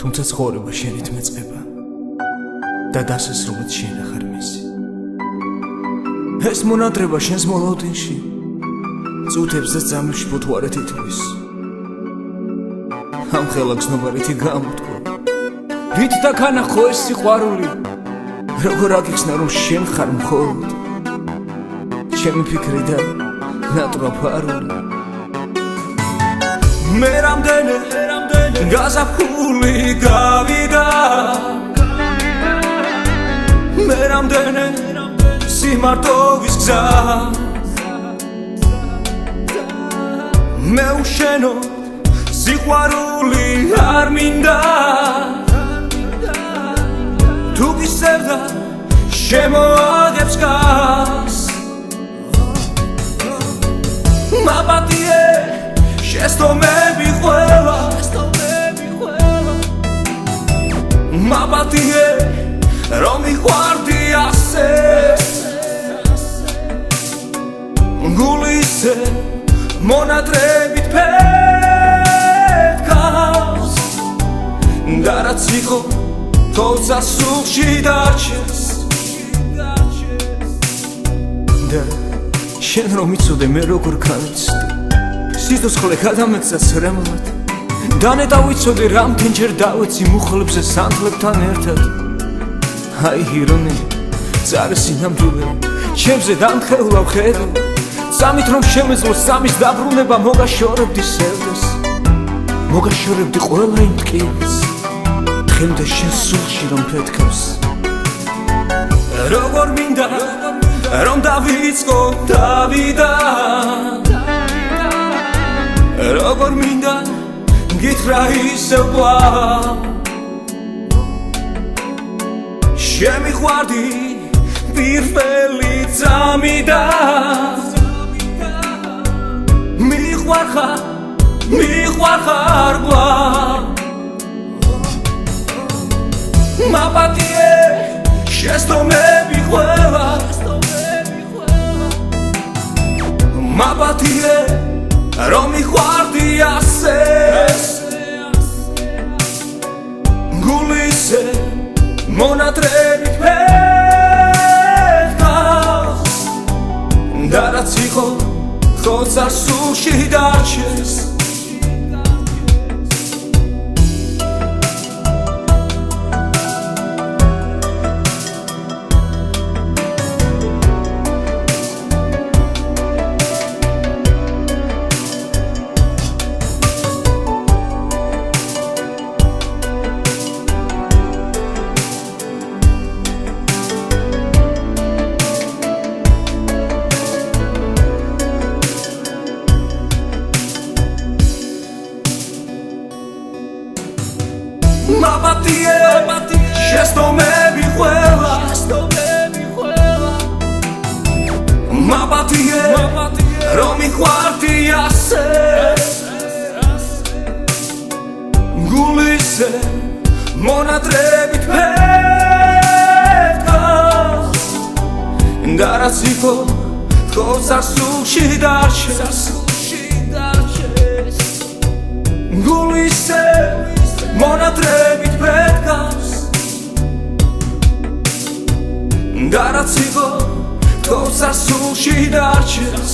თუმცა ცხოვრება შენით მეწყება და დასასრულად შენ ახარ მისი. ეს მონატრება შენს მოლოდინში წუთებს და წამებში ფუთვარეთ ითმის. ამ ხელა გზნობარითი გამოთქვა რით დაქანახო ეს სიყვარული, როგორ აგიხსნა რომ შენ ხარ მხოლოდ ჩემი ფიქრი და ნატვრა ფარული. მე რამდენი გაზაფხული გავიდა, მე რამდენი სიმარტოვის გზა, მე უშენო სიყვარული არ მინდა, თუ გისევდა შემოაგებს გას. მაპატიე შეცდომები ყველა, მაპატიე რომ მიყვარდი ასე, გულისე მონატრებით ფეთქავს და რაც იყო თოცა სულში დარჩეს. და შენ რომ იცოდე მე როგორ განიცდი, სიცოცხლე გადამეცა ცრემლად, დანეტა ვიცოდი რამდენჯერ დავეცი მუხლებზე სანთლებთან ერთად. აი ირონია წარსი ნამდვილე ჩემზე დამხევლავ ხედო, სამით რომ შემეძლო სამის დაბრუნება, მოგაშორებდი სევდეს, მოგაშორებდი ყველა იმ ტკივილს, დღემდე შენ სულში რომ ფეთქავს. როგორ მინდა რომ დავიწყო დავიდან, როგორ მინდა გითხრა ისევ კვლავ, შემიყვარდი პირველი წამიდან, მიყვარხარ კვლავ. მაპატიე შეცდომები ყველა, მაპატიე რომ მიყვარდი ასე, გულისე მონატრებით ფეთქავს და რაც იყო თოცა სულში დარჩეს. მაპატიე შეცდომები ყველა, მაპატიე რომ მიყვარდი ასე, გულისე მონატრებით ფეთქავს და რაც იყო თოცა სულში დარჩეს. გულისე მონატრებით ფეთქავს და რაც იყო თოცა სულში დარჩეს.